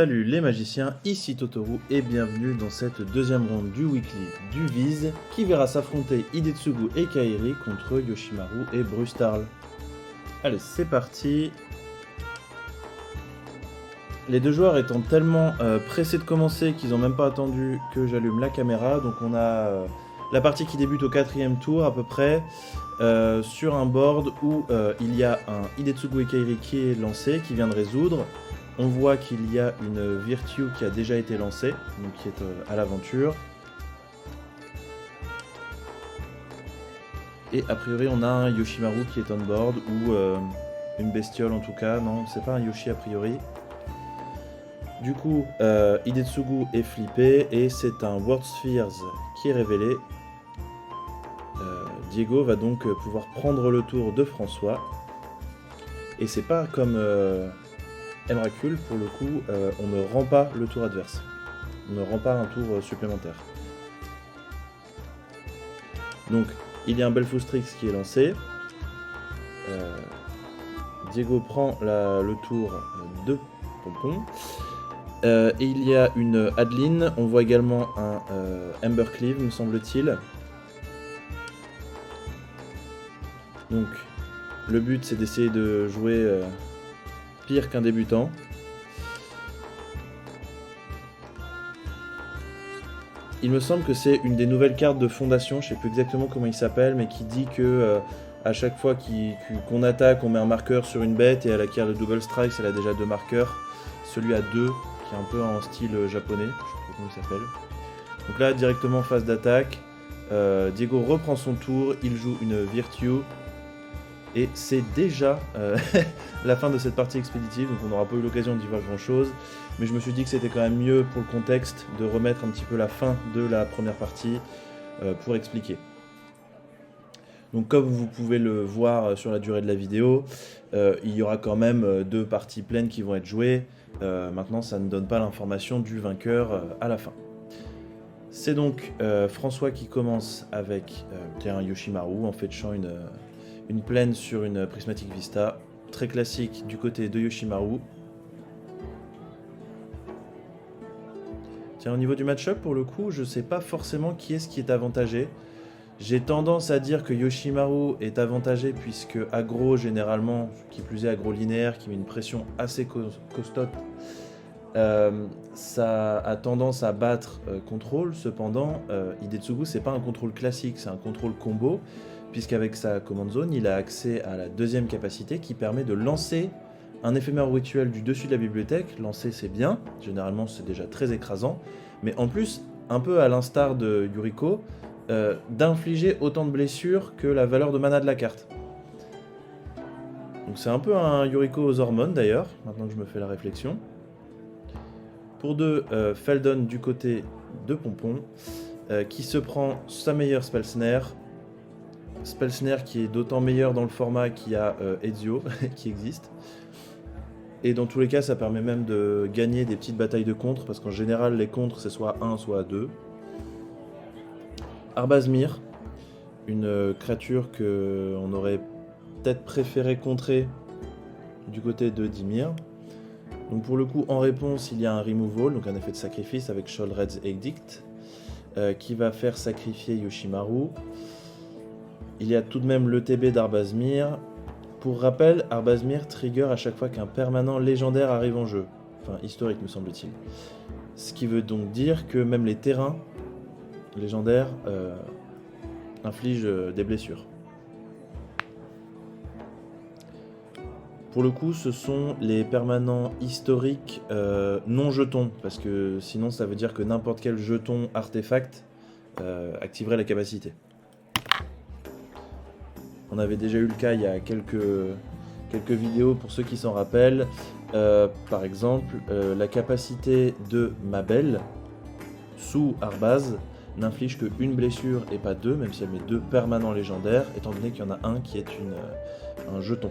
Salut les magiciens, ici Totoru et bienvenue dans cette deuxième ronde du weekly du Viz qui verra s'affronter Hidetsugu et Kairi contre Yoshimaru et Brustarl. Allez, c'est parti. Les deux joueurs étant tellement pressés de commencer qu'ils n'ont même pas attendu que j'allume la caméra, donc on a la partie qui débute au 4ème tour à peu près, sur un board où il y a un Hidetsugu et Kairi qui est lancé, qui vient de résoudre. On voit qu'il y a une Virtue qui a déjà été lancée, donc qui est à l'aventure. Et a priori on a un Yoshimaru qui est on board, ou une bestiole en tout cas, non c'est pas un Yoshi a priori. Du coup, Hidetsugu est flippé et c'est un World Spheres qui est révélé. Diego va donc pouvoir prendre le tour de François. Et c'est pas comme Emrakul, pour le coup, on ne rend pas le tour adverse. On ne rend pas un tour supplémentaire. Donc, il y a un Belfustrix qui est lancé. Diego prend le tour de Pompon. Et il y a une Adeline, on voit également un Embercleave, me semble-t-il. Donc, le but c'est d'essayer de jouer pire qu'un débutant. Il me semble que c'est une des nouvelles cartes de fondation, je sais plus exactement comment il s'appelle, mais qui dit que à chaque fois qu'on attaque, on met un marqueur sur une bête et elle acquiert le double strike, elle a déjà 2 marqueurs. Celui à 2, qui est un peu en style japonais, je sais pas comment il s'appelle. Donc là, directement phase d'attaque, Diego reprend son tour, il joue une Virtue, et c'est déjà la fin de cette partie expéditive, donc on n'aura pas eu l'occasion d'y voir grand chose, mais je me suis dit que c'était quand même mieux pour le contexte de remettre un petit peu la fin de la première partie pour expliquer. Donc comme vous pouvez le voir sur la durée de la vidéo, il y aura quand même 2 parties pleines qui vont être jouées. Maintenant ça ne donne pas l'information du vainqueur à la fin. C'est donc François qui commence avec un Yoshimaru en fetchant une plaine sur une Prismatic Vista, très classique du côté de Yoshimaru. Tiens, au niveau du match-up, pour le coup, je sais pas forcément qui est avantagé. J'ai tendance à dire que Yoshimaru est avantagé puisque aggro généralement, qui plus est aggro linéaire, qui met une pression assez costote, ça a tendance à battre contrôle. Cependant, Hidetsugu c'est pas un contrôle classique, c'est un contrôle combo, puisqu'avec sa command zone, il a accès à la deuxième capacité qui permet de lancer un éphémère rituel du dessus de la bibliothèque. Lancer c'est bien, généralement c'est déjà très écrasant, mais en plus, un peu à l'instar de Yuriko, d'infliger autant de blessures que la valeur de mana de la carte. Donc c'est un peu un Yuriko aux hormones d'ailleurs, maintenant que je me fais la réflexion. Pour 2, Feldon du côté de Pompon, qui se prend sa meilleure Spell Snare. Spell Snare qui est d'autant meilleur dans le format qu'il y a Ezio qui existe. Et dans tous les cas, ça permet même de gagner des petites batailles de contre, parce qu'en général, les contres, c'est soit 1, soit 2. Arbazmir, une créature qu'on aurait peut-être préféré contrer du côté de Dimir. Donc pour le coup, en réponse, il y a un removal, donc un effet de sacrifice avec Sholdred's Edict, qui va faire sacrifier Yoshimaru. Il y a tout de même le TB d'Arbazmir. Pour rappel, Arbazmir trigger à chaque fois qu'un permanent légendaire arrive en jeu. Enfin, historique me semble-t-il. Ce qui veut donc dire que même les terrains légendaires infligent des blessures. Pour le coup, ce sont les permanents historiques non jetons, parce que sinon ça veut dire que n'importe quel jeton artefact activerait la capacité. On avait déjà eu le cas il y a quelques vidéos pour ceux qui s'en rappellent. Par exemple, la capacité de Mabel sous Arbaz n'inflige que une blessure et pas 2, même si elle met 2 permanents légendaires, étant donné qu'il y en a un qui est un jeton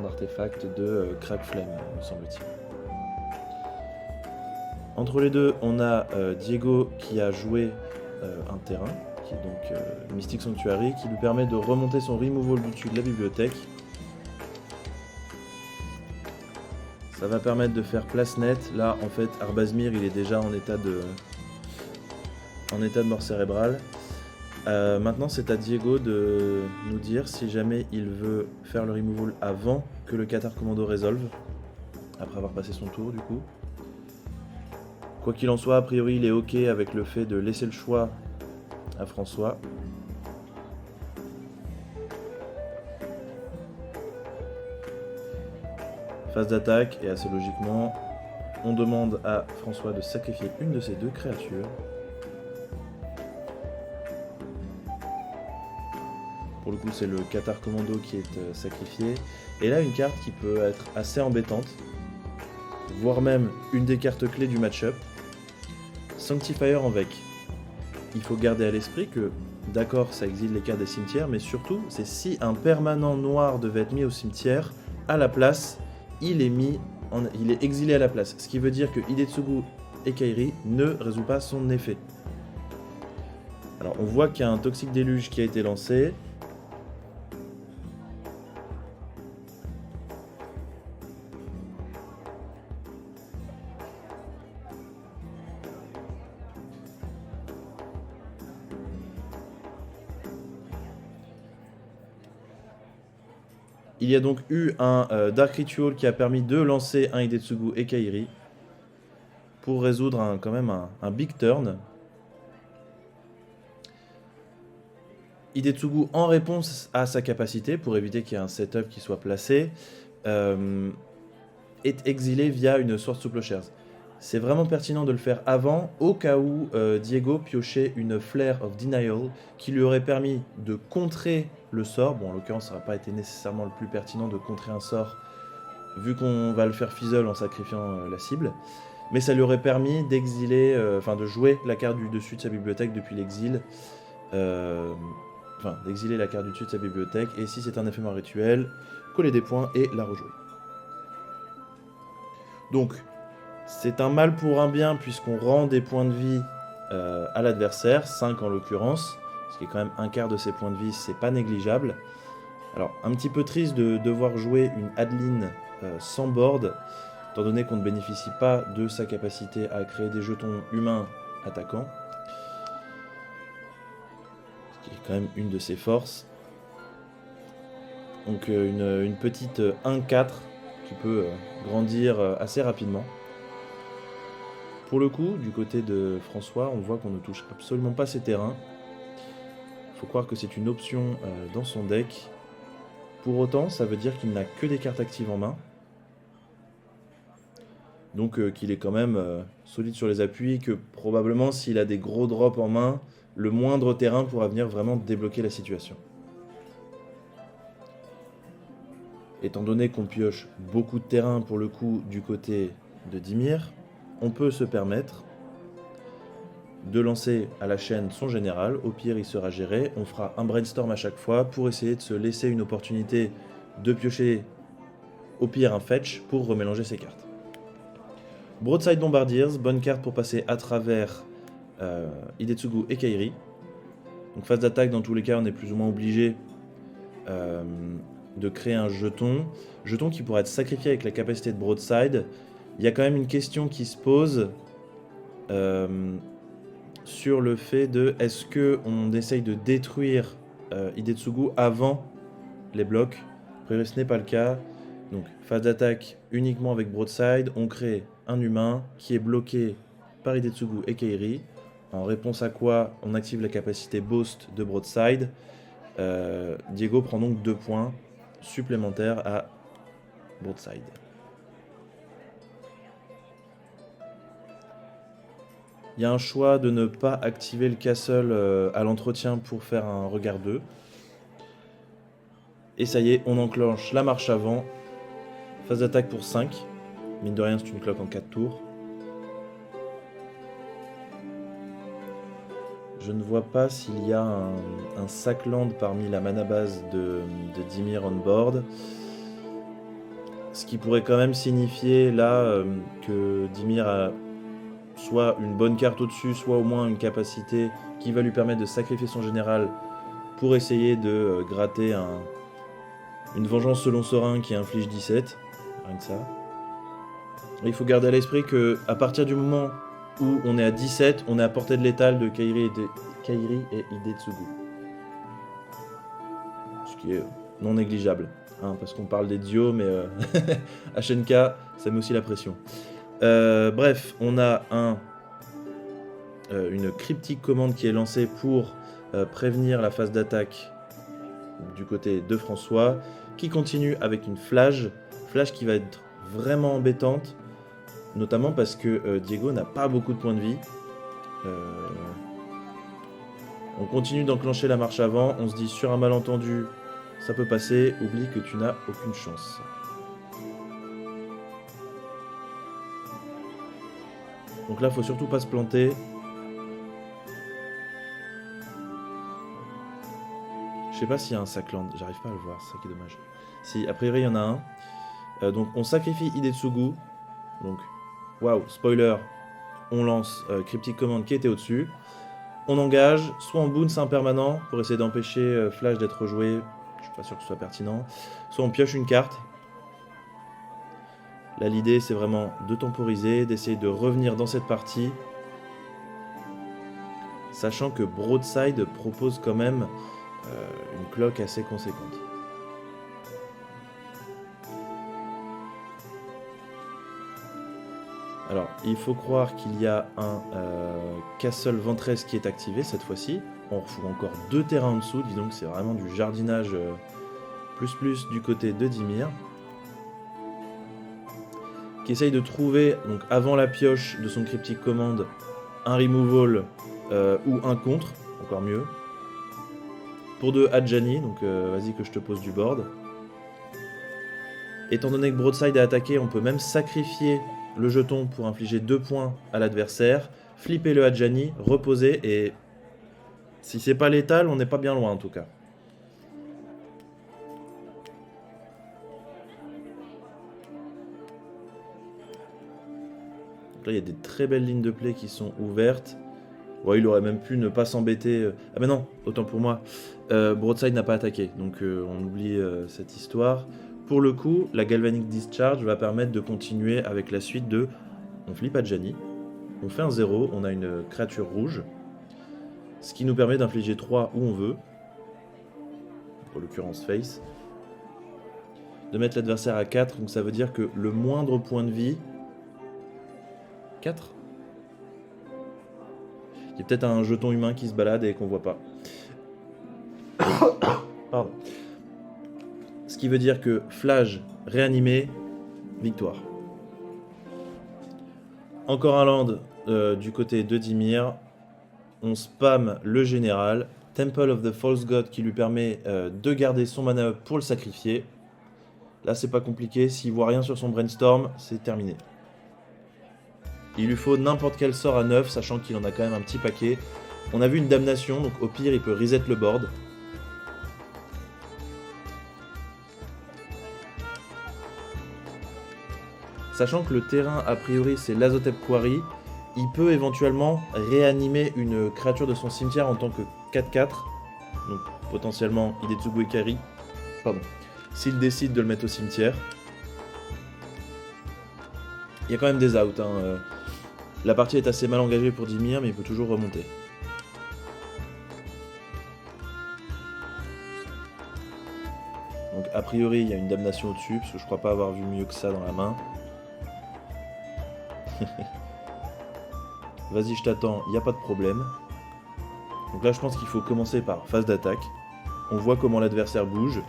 d'artefact de Crack Flame, me semble-t-il. Entre les deux, on a Diego qui a joué un terrain, qui est donc Mystic Sanctuary, qui lui permet de remonter son removal du dessus de la bibliothèque. Ça va permettre de faire place nette. Là, en fait, Arbazmir, il est déjà en état de mort cérébrale. Maintenant, c'est à Diego de nous dire si jamais il veut faire le removal avant que le Qatar Commando résolve, après avoir passé son tour du coup. Quoi qu'il en soit, a priori, il est ok avec le fait de laisser le choix à François. Phase d'attaque, et assez logiquement, on demande à François de sacrifier une de ses deux créatures. Pour le coup, c'est le Qatar Commando qui est sacrifié. Et là, une carte qui peut être assez embêtante, voire même une des cartes clés du match-up. Sanctifier en Vec. Il faut garder à l'esprit que, d'accord, ça exile les cartes des cimetières, mais surtout, c'est si un permanent noir devait être mis au cimetière, à la place, il est exilé à la place. Ce qui veut dire que Hidetsugu Ekairi ne résout pas son effet. Alors, on voit qu'il y a un Toxic Déluge qui a été lancé. Il y a donc eu un Dark Ritual qui a permis de lancer un Hidetsugu Ekairi pour résoudre quand même un big turn. Hidetsugu, en réponse à sa capacité, pour éviter qu'il y ait un setup qui soit placé, est exilé via une Source to Plowshares. C'est vraiment pertinent de le faire avant, au cas où Diego piochait une Flare of Denial qui lui aurait permis de contrer le sort. Bon, en l'occurrence, ça n'aurait pas été nécessairement le plus pertinent de contrer un sort, vu qu'on va le faire fizzle en sacrifiant la cible. Mais ça lui aurait permis d'exiler, de jouer la carte du dessus de sa bibliothèque depuis l'exil. D'exiler la carte du dessus de sa bibliothèque. Et si c'est un éphémère rituel, coller des points et la rejouer. Donc, c'est un mal pour un bien puisqu'on rend des points de vie à l'adversaire, 5 en l'occurrence, ce qui est quand même un quart de ses points de vie, c'est pas négligeable. Alors, un petit peu triste de devoir jouer une Adeline sans board, étant donné qu'on ne bénéficie pas de sa capacité à créer des jetons humains attaquants, ce qui est quand même une de ses forces. Donc une petite 1-4 qui peut grandir assez rapidement. Pour le coup, du côté de François, on voit qu'on ne touche absolument pas ses terrains. Il faut croire que c'est une option dans son deck. Pour autant, ça veut dire qu'il n'a que des cartes actives en main. Donc qu'il est quand même solide sur les appuis, que probablement s'il a des gros drops en main, le moindre terrain pourra venir vraiment débloquer la situation. Étant donné qu'on pioche beaucoup de terrain pour le coup du côté de Dimir, on peut se permettre de lancer à la chaîne son général. Au pire, il sera géré. On fera un brainstorm à chaque fois pour essayer de se laisser une opportunité de piocher au pire un fetch pour remélanger ses cartes. Broadside Bombardiers, bonne carte pour passer à travers Hidetsugu Ekairi. Donc phase d'attaque, dans tous les cas, on est plus ou moins obligé de créer un jeton qui pourra être sacrifié avec la capacité de Broadside. Il y a quand même une question qui se pose sur le fait de est-ce qu'on essaye de détruire Hidetsugu avant les blocs. A priori, ce n'est pas le cas. Donc phase d'attaque uniquement avec Broadside, on crée un humain qui est bloqué par Hidetsugu Ekairi, en réponse à quoi on active la capacité Boost de Broadside. Diego prend donc 2 points supplémentaires à Broadside. Il y a un choix de ne pas activer le castle à l'entretien pour faire un regard 2. Et ça y est, on enclenche la marche avant. Phase d'attaque pour 5. Mine de rien, c'est une cloque en 4 tours. Je ne vois pas s'il y a un sac-land parmi la mana base de Dimir on board. Ce qui pourrait quand même signifier là que Dimir a soit une bonne carte au-dessus, soit au moins une capacité qui va lui permettre de sacrifier son général pour essayer de gratter une vengeance selon Sorin qui inflige 17. Rien que ça. Il faut garder à l'esprit qu'à partir du moment où on est à 17, on est à portée de létale de Kairi et Hidetsugu. Ce qui est non négligeable, hein, parce qu'on parle des Dio, mais HNK, ça met aussi la pression. Bref, on a une cryptique commande qui est lancée pour prévenir la phase d'attaque du côté de François, qui continue avec une flash qui va être vraiment embêtante, notamment parce que Diego n'a pas beaucoup de points de vie. On continue d'enclencher la marche avant, on se dit sur un malentendu, ça peut passer, oublie que tu n'as aucune chance. Donc là, faut surtout pas se planter. Je sais pas s'il y a un Sackland, j'arrive pas à le voir, c'est ça qui est dommage. Si, a priori il y en a un. Donc on sacrifie Hidetsugu. Donc, waouh, spoiler, on lance Cryptic Command qui était au-dessus. On engage, soit en bounce impermanent pour essayer d'empêcher Flash d'être rejoué, je suis pas sûr que ce soit pertinent, soit on pioche une carte. Là l'idée c'est vraiment de temporiser, d'essayer de revenir dans cette partie, sachant que Broadside propose quand même une cloque assez conséquente. Alors, il faut croire qu'il y a un Castle Ventress qui est activé cette fois-ci. On refout encore 2 terrains en dessous, dis donc c'est vraiment du jardinage plus du côté de Dimir. Qui essaye de trouver, donc avant la pioche de son Cryptic Command, un removal ou un contre, encore mieux. Pour 2 Adjani, donc vas-y que je te pose du board. Étant donné que Broadside a attaqué, on peut même sacrifier le jeton pour infliger 2 points à l'adversaire, flipper le Adjani, reposer, et si c'est pas létal, on n'est pas bien loin en tout cas. Donc là, il y a des très belles lignes de play qui sont ouvertes. Ouais, il aurait même pu ne pas s'embêter. Ah mais non, autant pour moi. Broadside n'a pas attaqué, donc on oublie cette histoire. Pour le coup, la Galvanic Discharge va permettre de continuer avec la suite de... On flippe Adjani, on fait un 0, on a une créature rouge, ce qui nous permet d'infliger 3 où on veut, en l'occurrence Face, de mettre l'adversaire à 4, donc ça veut dire que le moindre point de vie... 4 ? Il y a peut-être un jeton humain qui se balade et qu'on voit pas. Pardon. Ce qui veut dire que Flash réanimé, victoire. Encore un land du côté de Dimir. On spam le général. Temple of the False God qui lui permet de garder son mana up pour le sacrifier. Là c'est pas compliqué, s'il voit rien sur son brainstorm, c'est terminé. Il lui faut n'importe quel sort à 9, sachant qu'il en a quand même un petit paquet. On a vu une damnation, donc au pire il peut reset le board. Sachant que le terrain, a priori, c'est l'Azotep Quarry, il peut éventuellement réanimer une créature de son cimetière en tant que 4-4. Donc potentiellement Hidetsugu et Kairi. Pardon. S'il décide de le mettre au cimetière. Il y a quand même des outs. Hein. La partie est assez mal engagée pour Dimir, mais il peut toujours remonter. Donc a priori, il y a une damnation au-dessus, parce que je crois pas avoir vu mieux que ça dans la main. Vas-y, je t'attends, il n'y a pas de problème. Donc là, je pense qu'il faut commencer par phase d'attaque. On voit comment l'adversaire bouge.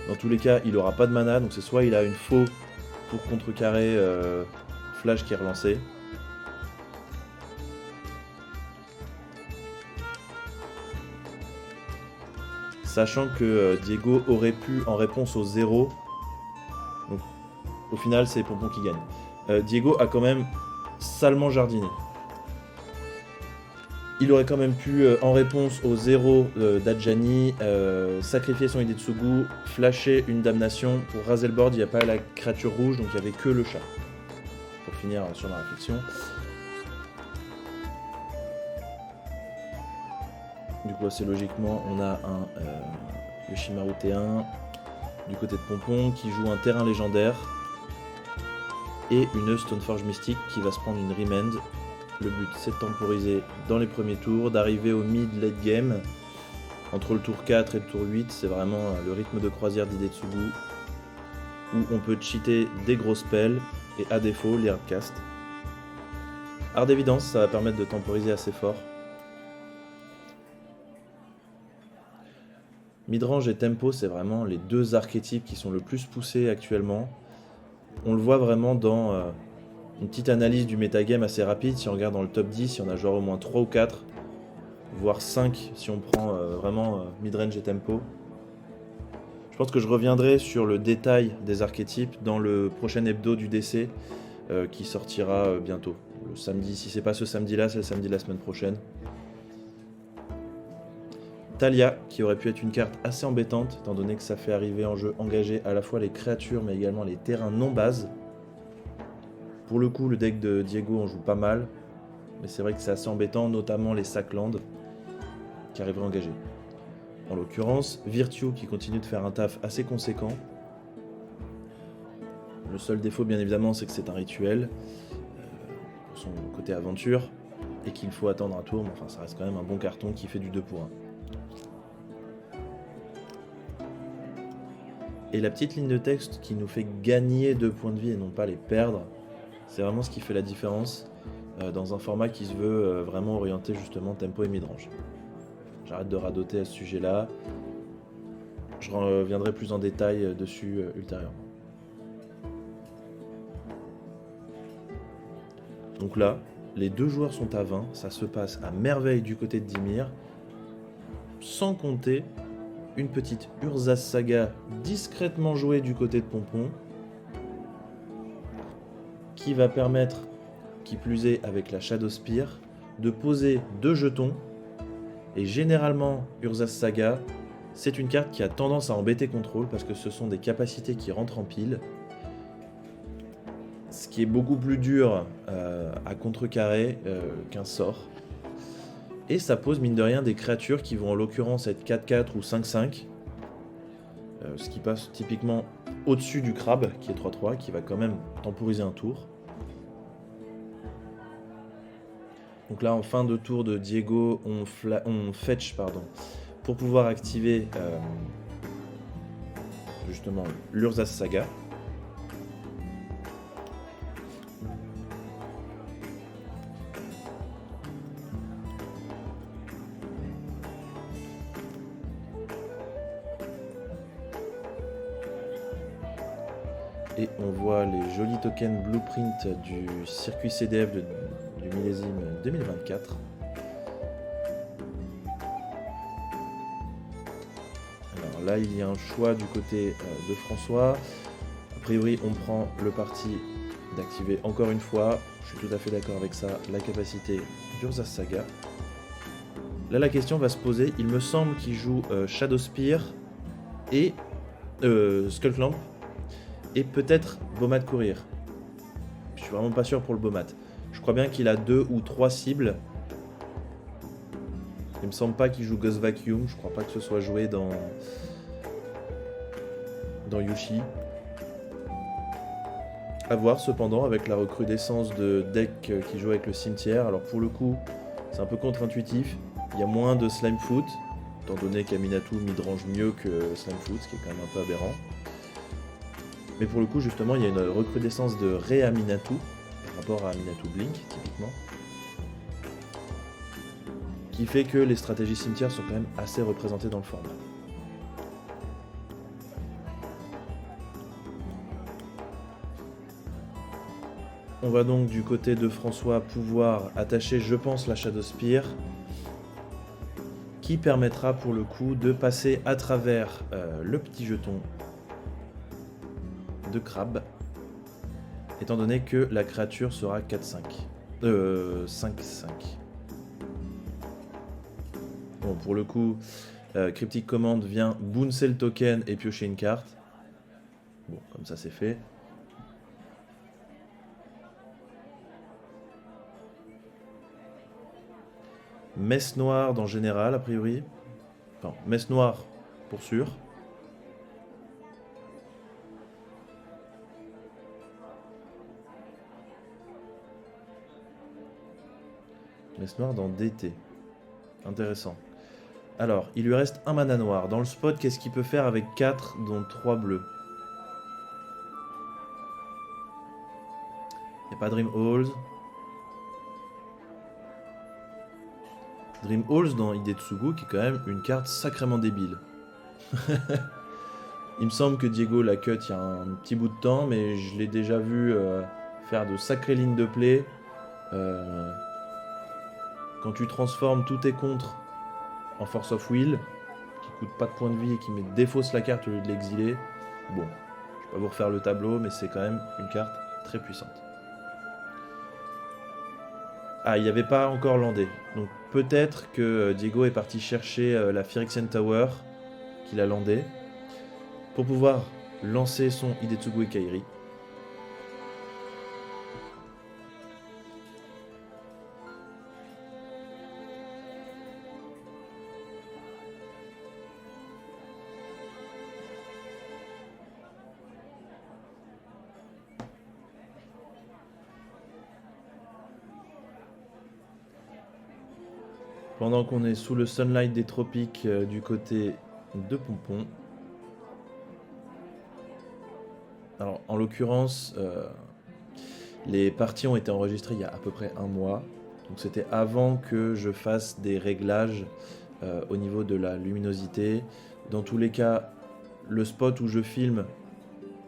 Dans tous les cas, il n'aura pas de mana, donc c'est soit il a une faux pour contrecarrer Flash qui est relancé. Sachant que Diego aurait pu, en réponse au 0, donc au final c'est Pompon qui gagne. Diego a quand même salement jardiné. Il aurait quand même pu, en réponse au 0 d'Adjani, sacrifier son Hidetsugu, flasher une damnation. Pour raser le board, il n'y a pas la créature rouge, donc il n'y avait que le chat. Pour finir sur la réflexion. Du coup, assez logiquement, on a un Yoshimaru T1 du côté de Pompon qui joue un terrain légendaire. et une Stoneforge Mystique qui va se prendre une Remand. Le but c'est de temporiser dans les premiers tours, d'arriver au mid-late game. Entre le tour 4 et le tour 8, c'est vraiment le rythme de croisière d'Hidetsugu, où on peut cheater des gros spells et à défaut les hardcast. Hard d'évidence, ça va permettre de temporiser assez fort. Midrange et tempo, c'est vraiment les deux archétypes qui sont le plus poussés actuellement. On le voit vraiment dans une petite analyse du metagame assez rapide. Si on regarde dans le top 10, il y en a genre au moins 3 ou 4, voire 5 si on prend vraiment midrange et tempo. Je pense que je reviendrai sur le détail des archétypes dans le prochain hebdo du DC qui sortira bientôt. Le samedi, si c'est pas ce samedi-là, c'est le samedi de la semaine prochaine. Talia, qui aurait pu être une carte assez embêtante, étant donné que ça fait arriver en jeu engagé à la fois les créatures, mais également les terrains non base. Pour le coup, le deck de Diego en joue pas mal, mais c'est vrai que c'est assez embêtant, notamment les Sackland, qui arriveraient engagés. En l'occurrence, Virtue, qui continue de faire un taf assez conséquent. Le seul défaut, bien évidemment, c'est que c'est un rituel, pour son côté aventure, et qu'il faut attendre un tour, mais enfin, ça reste quand même un bon carton qui fait du 2 pour 1. Et la petite ligne de texte qui nous fait gagner 2 points de vie et non pas les perdre, c'est vraiment ce qui fait la différence dans un format qui se veut vraiment orienté justement tempo et midrange. J'arrête de radoter à ce sujet-là. Je reviendrai plus en détail dessus ultérieurement. Donc là, les 2 joueurs sont à 20, ça se passe à merveille du côté de Dimir, sans compter une petite Urza's Saga discrètement jouée du côté de Pompon, qui va permettre, qui plus est avec la Shadow Spear, de poser 2 jetons. Et généralement, Urza's Saga, c'est une carte qui a tendance à embêter Control parce que ce sont des capacités qui rentrent en pile. Ce qui est beaucoup plus dur à contrecarrer qu'un sort. Et ça pose mine de rien des créatures qui vont en l'occurrence être 4-4 ou 5-5. Ce qui passe typiquement au-dessus du crabe qui est 3-3, qui va quand même temporiser un tour. Donc là en fin de tour de Diego, on fetch pour pouvoir activer justement l'Urza's Saga. Et on voit les jolis tokens blueprint du circuit CDF du millésime 2024. Alors là, il y a un choix du côté de François. A priori, on prend le parti d'activer encore une fois, je suis tout à fait d'accord avec ça, la capacité d'Urza's Saga. Là, la question va se poser. Il me semble qu'il joue Shadow Spear et Skullclamp. Et peut-être Bomat Courir. Je suis vraiment pas sûr pour le Bomat. Je crois bien qu'il a 2 ou 3 cibles. Il me semble pas qu'il joue Ghost Vacuum. Je crois pas que ce soit joué dans Yushi. A voir cependant avec la recrudescence de decks qui jouent avec le cimetière. Alors pour le coup, c'est un peu contre-intuitif. Il y a moins de Slime Foot, étant donné qu'Aminatou midrange mieux que Slime Foot, ce qui est quand même un peu aberrant. Mais pour le coup, justement, il y a une recrudescence de Ré-Aminatou par rapport à Aminatou Blink, typiquement, qui fait que les stratégies cimetières sont quand même assez représentées dans le format. On va donc du côté de François pouvoir attacher, je pense, la Shadow Spear, qui permettra pour le coup de passer à travers le petit jeton de crabe, étant donné que la créature sera 4-5. 5-5. Bon, pour le coup, Cryptic Command vient bouncer le token et piocher une carte. Bon, comme ça c'est fait. Messe noire dans général, a priori. Enfin, messe noire pour sûr. Messe noire dans DT. Intéressant. Alors, il lui reste un mana noir. Dans le spot, qu'est-ce qu'il peut faire avec 4 dont 3 bleus? Il n'y a pas Dream Halls. Dream Halls dans Hidetsugu, qui est quand même une carte sacrément débile. Il me semble que Diego l'a cut il y a un petit bout de temps, mais je l'ai déjà vu faire de sacrées lignes de play. Quand tu transformes tous tes contres en Force of Will, qui coûte pas de points de vie et qui défausse la carte au lieu de l'exiler, bon, je vais pas vous refaire le tableau, mais c'est quand même une carte très puissante. Ah, il n'y avait pas encore landé. Donc peut-être que Diego est parti chercher la Phyrexian Tower qu'il a landé pour pouvoir lancer son Hidetsugu et Kairi. Pendant qu'on est sous le sunlight des tropiques du côté de Pompon. Alors, en l'occurrence, les parties ont été enregistrées il y a à peu près un mois. Donc c'était avant que je fasse des réglages au niveau de la luminosité. Dans tous les cas, le spot où je filme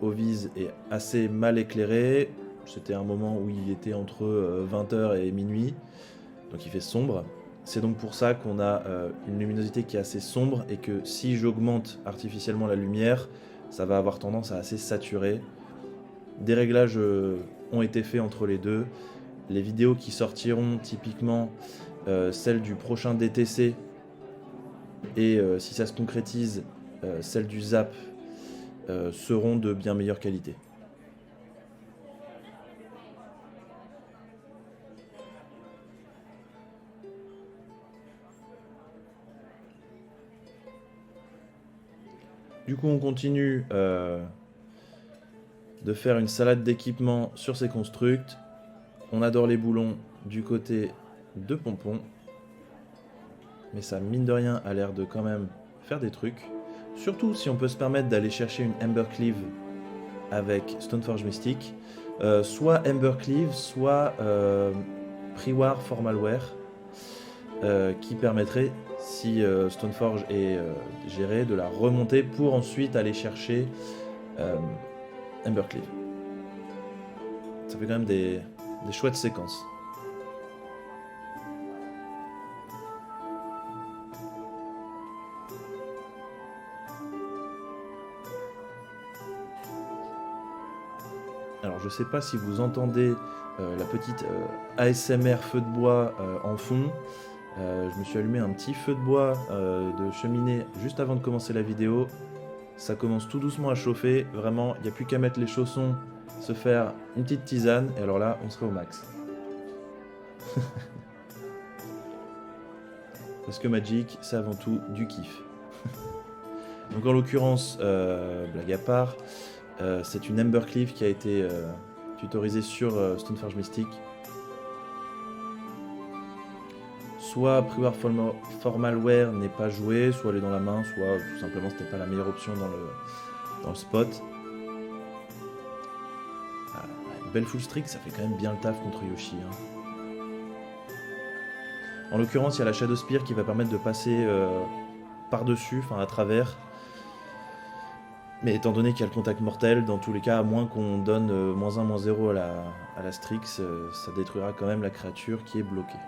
au vise est assez mal éclairé. C'était un moment où il était entre 20h et minuit. Donc il fait sombre. C'est donc pour ça qu'on a une luminosité qui est assez sombre et que si j'augmente artificiellement la lumière, ça va avoir tendance à assez saturer. Des réglages ont été faits entre les deux. Les vidéos qui sortiront, typiquement celle du prochain DTC et si ça se concrétise, celle du Zap, seront de bien meilleure qualité. Du coup, on continue de faire une salade d'équipement sur ces constructs. On adore les boulons du côté de Pompon. Mais ça, mine de rien, a l'air de quand même faire des trucs. Surtout si on peut se permettre d'aller chercher une Embercleave avec Stoneforge Mystique. Soit Embercleave, soit Priwar Formalware. Qui permettrait, si Stoneforge est géré, de la remonter pour ensuite aller chercher Embercleave. Ça fait quand même des chouettes séquences. Alors je sais pas si vous entendez la petite ASMR feu de bois en fond. Je me suis allumé un petit feu de bois de cheminée juste avant de commencer la vidéo. Ça commence tout doucement à chauffer. Vraiment, il n'y a plus qu'à mettre les chaussons, se faire une petite tisane. Et alors là, on serait au max. Parce que Magic, c'est avant tout du kiff. Donc en l'occurrence, blague à part, c'est une Embercleave qui a été tutorisée sur Stoneforge Mystique. Soit Priwar Formalware n'est pas joué, soit elle est dans la main, soit tout simplement c'était pas la meilleure option dans le spot. Ah, une belle full streak, ça fait quand même bien le taf contre Yoshi. Hein. En l'occurrence, il y a la Shadow Spear qui va permettre de passer par-dessus, enfin à travers. Mais étant donné qu'il y a le contact mortel, dans tous les cas, à moins qu'on donne -1, -0 à la Strix, ça détruira quand même la créature qui est bloquée.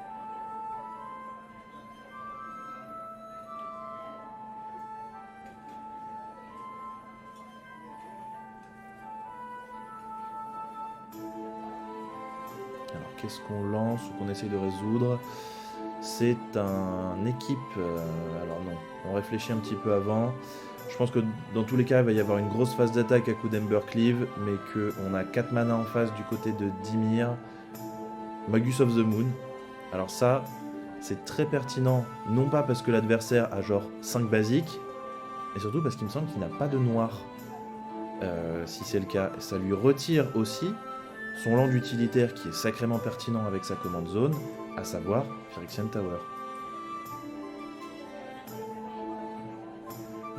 Alors qu'est-ce qu'on lance ou qu'on essaye de résoudre? C'est un équipe... alors non, on réfléchit un petit peu avant. Je pense que dans tous les cas, il va y avoir une grosse phase d'attaque à coup d'Embercleave, mais qu'on a 4 mana en face du côté de Dimir, Magus of the Moon. Alors ça, c'est très pertinent, non pas parce que l'adversaire a genre 5 basiques, mais surtout parce qu'il me semble qu'il n'a pas de noir. Si c'est le cas, ça lui retire aussi son land utilitaire qui est sacrément pertinent avec sa commande zone, à savoir Phyrexian Tower.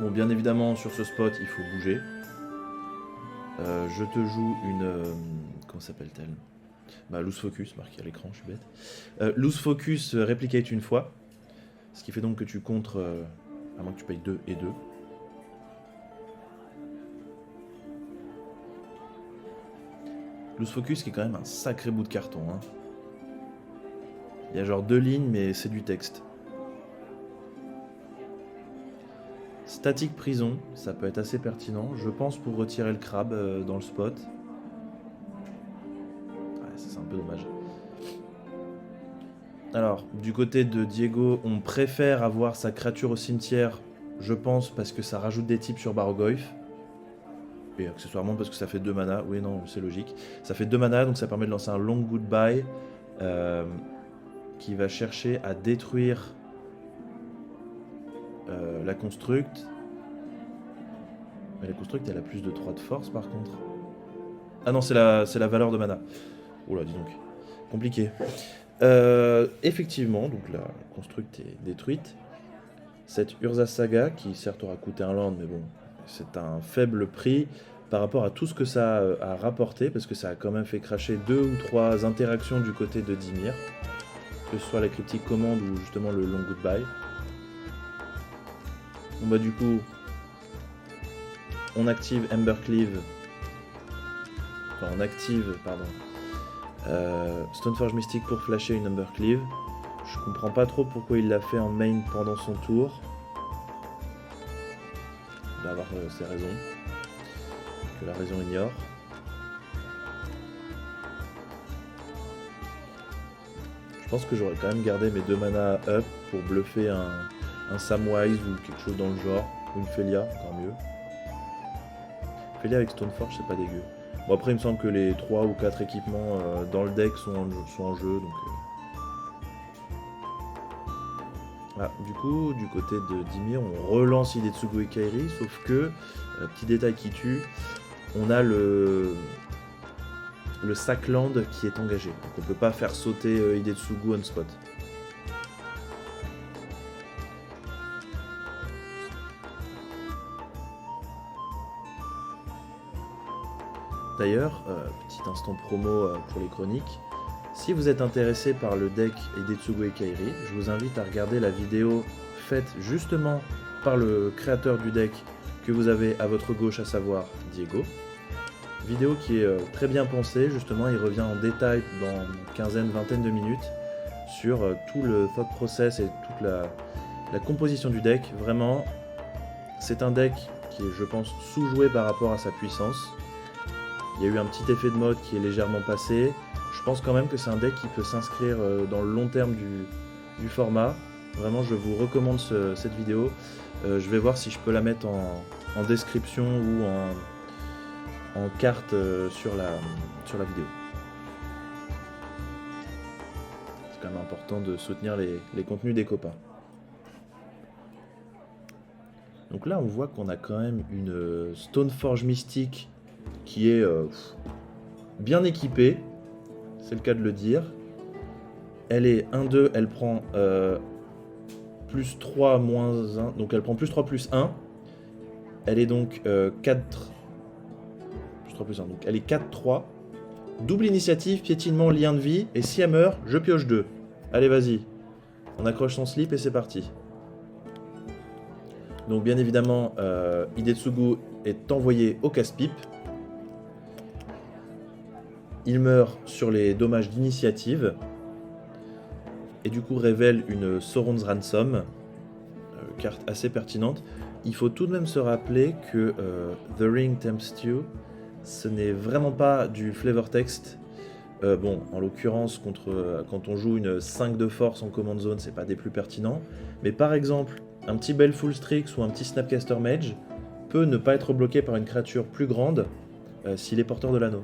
Bon, bien évidemment, sur ce spot, il faut bouger. Je te joue une... comment s'appelle-t-elle ? Loose Focus, marqué à l'écran, je suis bête. Loose Focus Replicate une fois. Ce qui fait donc que tu contres... à moins que tu payes 2 et 2. Loose Focus qui est quand même un sacré bout de carton. Hein. Il y a genre 2 lignes, mais c'est du texte. Static Prison, ça peut être assez pertinent. Je pense pour retirer le crabe dans le spot. Ouais, ça c'est un peu dommage. Alors, du côté de Diego, on préfère avoir sa créature au cimetière, je pense, parce que ça rajoute des types sur Bargoyf. Et accessoirement parce que ça fait 2 mana. Oui, non, c'est logique. Ça fait 2 mana, donc ça permet de lancer un Long Goodbye qui va chercher à détruire la Construct. Mais la Construct, elle a plus de 3 de force par contre. Ah non, c'est la valeur de mana. Oula, dis donc. Compliqué. Effectivement, donc la Construct est détruite. Cette Urza Saga, qui certes aura coûté un land, mais bon, c'est un faible prix par rapport à tout ce que ça a rapporté, parce que ça a quand même fait cracher 2 ou 3 interactions du côté de Dimir, que ce soit la cryptique commande ou justement le Long Goodbye. Bon bah du coup, on active Embercleave, enfin on active, pardon, Stoneforge Mystic pour flasher une Embercleave. Je comprends pas trop pourquoi il l'a fait en main pendant son tour. Il va avoir ses raisons, que la raison ignore. Je pense que j'aurais quand même gardé mes 2 mana up pour bluffer un Samwise ou quelque chose dans le genre, ou une Felia, encore mieux. Felia avec Stoneforge, c'est pas dégueu. Bon, après, il me semble que les 3 ou 4 équipements dans le deck sont en jeu, donc... Ah, du coup, du côté de Dimir, on relance Hidetsugu et Kairi, sauf que, petit détail qui tue, on a le Sackland qui est engagé. Donc on peut pas faire sauter Hidetsugu on spot. D'ailleurs, petit instant promo pour les chroniques, si vous êtes intéressé par le deck Hidetsugu et Kairi, je vous invite à regarder la vidéo faite justement par le créateur du deck que vous avez à votre gauche, à savoir Diego. Vidéo qui est très bien pensée, justement, il revient en détail dans une quinzaine, vingtaine de minutes sur tout le thought process et toute la composition du deck. Vraiment, c'est un deck qui est, je pense, sous-joué par rapport à sa puissance. Il y a eu un petit effet de mode qui est légèrement passé. Je pense quand même que c'est un deck qui peut s'inscrire dans le long terme du format. Vraiment, je vous recommande cette vidéo. Je vais voir si je peux la mettre en description ou en carte sur la vidéo. C'est quand même important de soutenir les contenus des copains. Donc là, on voit qu'on a quand même une Stoneforge Mystique qui est bien équipée. C'est le cas de le dire. Elle est 1-2, elle prend plus 3 moins 1, donc elle prend plus 3 plus 1. Elle est donc 4 plus 3 plus 1, donc elle est 4-3. Double initiative, piétinement, lien de vie, et si elle meurt, je pioche 2. Allez, vas-y. On accroche son slip et c'est parti. Donc bien évidemment, Hidetsugu est envoyé au casse-pipe. Il meurt sur les dommages d'initiative et du coup révèle une Sauron's Ransom, carte assez pertinente. Il faut tout de même se rappeler que The Ring Tempts You, ce n'est vraiment pas du flavor text. Bon, en l'occurrence, quand on joue une 5 de force en command zone, c'est pas des plus pertinents. Mais par exemple, un petit Baleful Strix ou un petit Snapcaster Mage peut ne pas être bloqué par une créature plus grande s'il est porteur de l'anneau.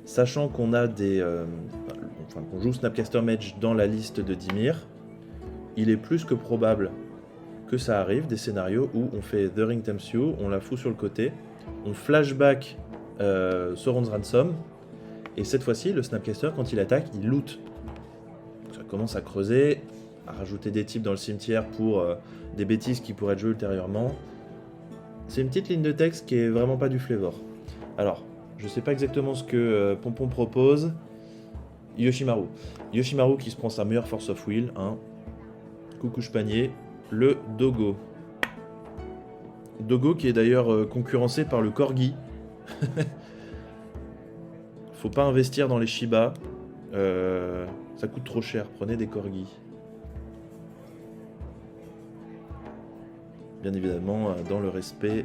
Sachant qu'on a qu'on joue Snapcaster Mage dans la liste de Dimir, il est plus que probable que ça arrive, des scénarios où on fait The Ring Tempts You, on la fout sur le côté, on flashback Sauron's Ransom, Et cette fois-ci, le Snapcaster, quand il attaque, il loot. Donc ça commence à creuser, à rajouter des types dans le cimetière pour des bêtises qui pourraient être jouées ultérieurement. C'est une petite ligne de texte qui est vraiment pas du flavor. Alors, je sais pas exactement ce que Pompon propose. Yoshimaru. Yoshimaru qui se prend sa meilleure force of will. Hein. Coucouche panier. Le Dogo. Dogo qui est d'ailleurs concurrencé par le Corgi. Faut pas investir dans les Shiba. Ça coûte trop cher. Prenez des Corgis. Bien évidemment, dans le respect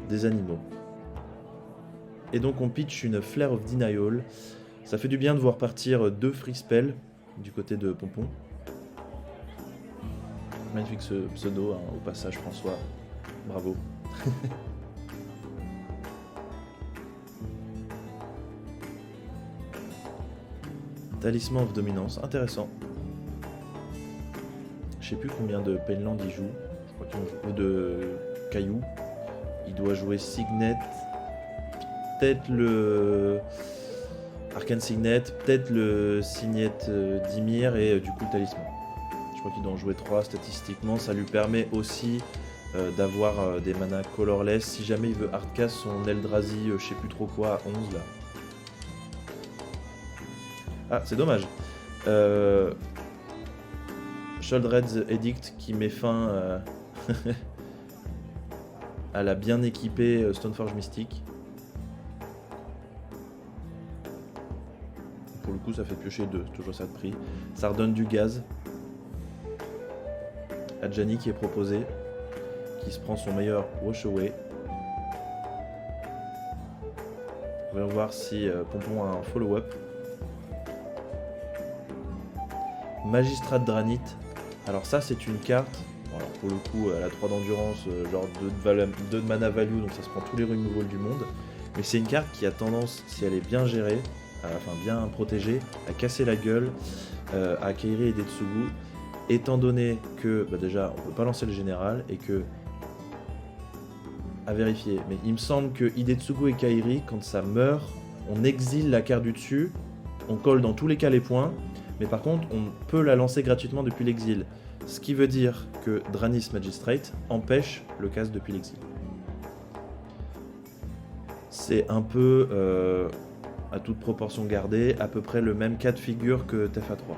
des animaux. Et donc on pitch une Flare of Denial. Ça fait du bien de voir partir 2 free spells du côté de Pompon. Magnifique ce pseudo, hein, au passage François. Bravo. Talisman of Dominance, intéressant. Je sais plus combien de Penland il joue. Je crois qu'il joue de Caillou. Il doit jouer Signet. Peut-être le Arcane Signet, peut-être le Signet d'Ymir et du coup le Talisman. Je crois qu'il doit en jouer 3 statistiquement. Ça lui permet aussi d'avoir des mana colorless si jamais il veut hardcast son Eldrazi, je sais plus trop quoi, à 11 là. Ah, c'est dommage. Sheoldred's Edict qui met fin à la bien équipée Stoneforge Mystique. Pour le coup, ça fait piocher 2, c'est toujours ça de prix. Ça redonne du gaz. Adjani qui est proposé, qui se prend son meilleur Wash Away. Voyons voir si Pompon a un follow-up. Magistrat de Dranit. Alors ça, c'est une carte. Bon, alors pour le coup, elle a 3 d'endurance, genre 2 de mana value, donc ça se prend tous les removals du monde. Mais c'est une carte qui a tendance, si elle est bien gérée, enfin bien protégée, à casser la gueule à Kairi et Detsugu. Étant donné que, déjà, on peut pas lancer le général et que... À vérifier, mais il me semble que Hidetsugu et Kairi, quand ça meurt, on exile la carte du dessus, on colle dans tous les cas les points, mais par contre, on peut la lancer gratuitement depuis l'exil. Ce qui veut dire que Dranis Magistrate empêche le cast depuis l'exil. C'est un peu, à toute proportion gardée, à peu près le même cas de figure que TFA3,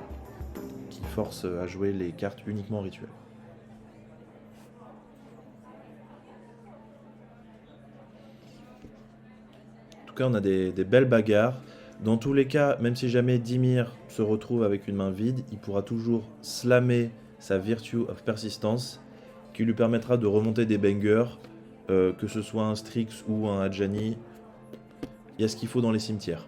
qui force à jouer les cartes uniquement rituelles. En tout cas, on a des belles bagarres. Dans tous les cas, même si jamais Dimir se retrouve avec une main vide, il pourra toujours slammer sa Virtue of Persistence, qui lui permettra de remonter des bangers, que ce soit un Strix ou un Adjani. Il y a ce qu'il faut dans les cimetières.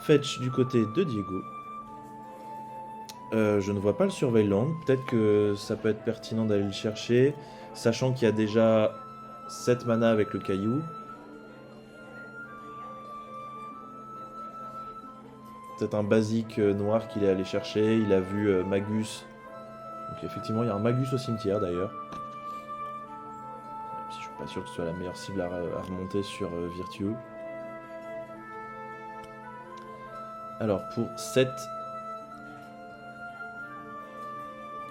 Fetch du côté de Diego. Je ne vois pas le Surveillant. Peut-être que ça peut être pertinent d'aller le chercher, sachant qu'il y a déjà 7 mana avec le caillou. Peut-être un basique noir qu'il est allé chercher. Il a vu Magus. Donc effectivement, il y a un Magus au cimetière d'ailleurs. Même si je suis pas sûr que ce soit la meilleure cible à remonter sur Virtue. Alors pour 7...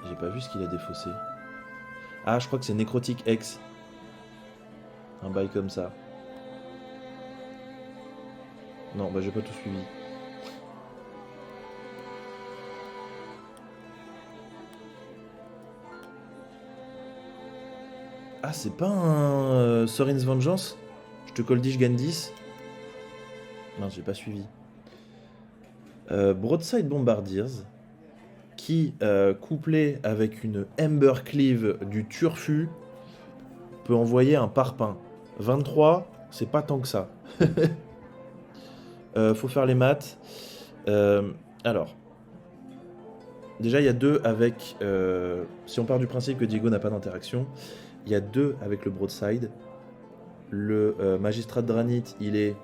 J'ai pas vu ce qu'il a défaussé. Ah, je crois que c'est Nécrotic X. Un bail comme ça. Non, j'ai pas tout suivi. Ah, c'est pas un Sorin's Vengeance? Je te colle 10, je gagne 10. Non, j'ai pas suivi. Broadside Bombardiers, qui, couplé avec une Ember Cleave du Turfu, peut envoyer un parpaing. 23, c'est pas tant que ça. Faut faire les maths. Alors, déjà, il y a 2 avec... si on part du principe que Diego n'a pas d'interaction, il y a 2 avec le Broadside. Le Magistrat de Dranit, il est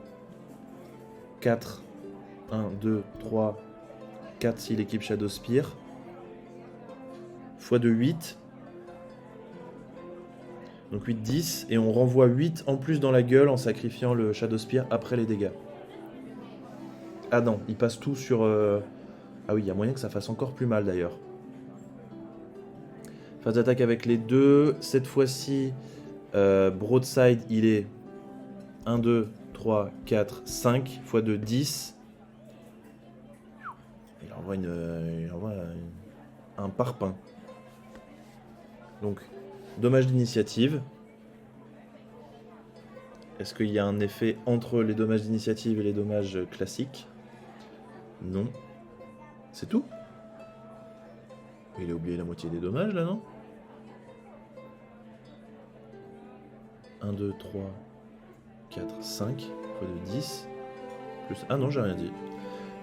4. 1, 2, 3, 4 s'il équipe Shadow Spear. fois de 8. Donc 8, 10. Et on renvoie 8 en plus dans la gueule en sacrifiant le Shadow Spear après les dégâts. Ah non, il passe tout sur... Ah oui, il y a moyen que ça fasse encore plus mal d'ailleurs. Phase d'attaque avec les deux. Cette fois-ci, Broadside, il est 1, 2, 3, 4, 5 fois de 10. Il envoie un parpaing. Donc, dommage d'initiative. Est-ce qu'il y a un effet entre les dommages d'initiative et les dommages classiques? Non. C'est tout? Il a oublié la moitié des dommages là, non? 1, 2, 3, 4, 5 fois de 10. Plus... Ah non, j'ai rien dit.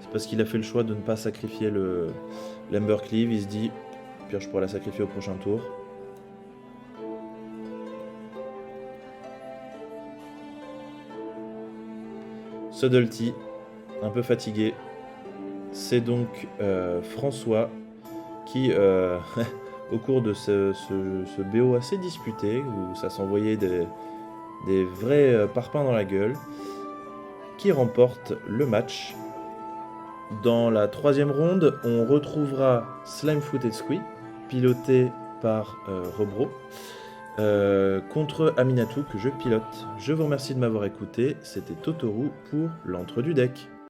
C'est parce qu'il a fait le choix de ne pas sacrifier l'Embercleave. Il se dit, puis je pourrais la sacrifier au prochain tour. Subtlety, un peu fatigué. C'est donc François qui, au cours de ce BO assez disputé, où ça s'envoyait des vrais parpaings dans la gueule, qui remporte le match. Dans la troisième ronde, on retrouvera Slimefooted Squee, piloté par Rebro, contre Aminatou que je pilote. Je vous remercie de m'avoir écouté, c'était Totoru pour l'entre du deck.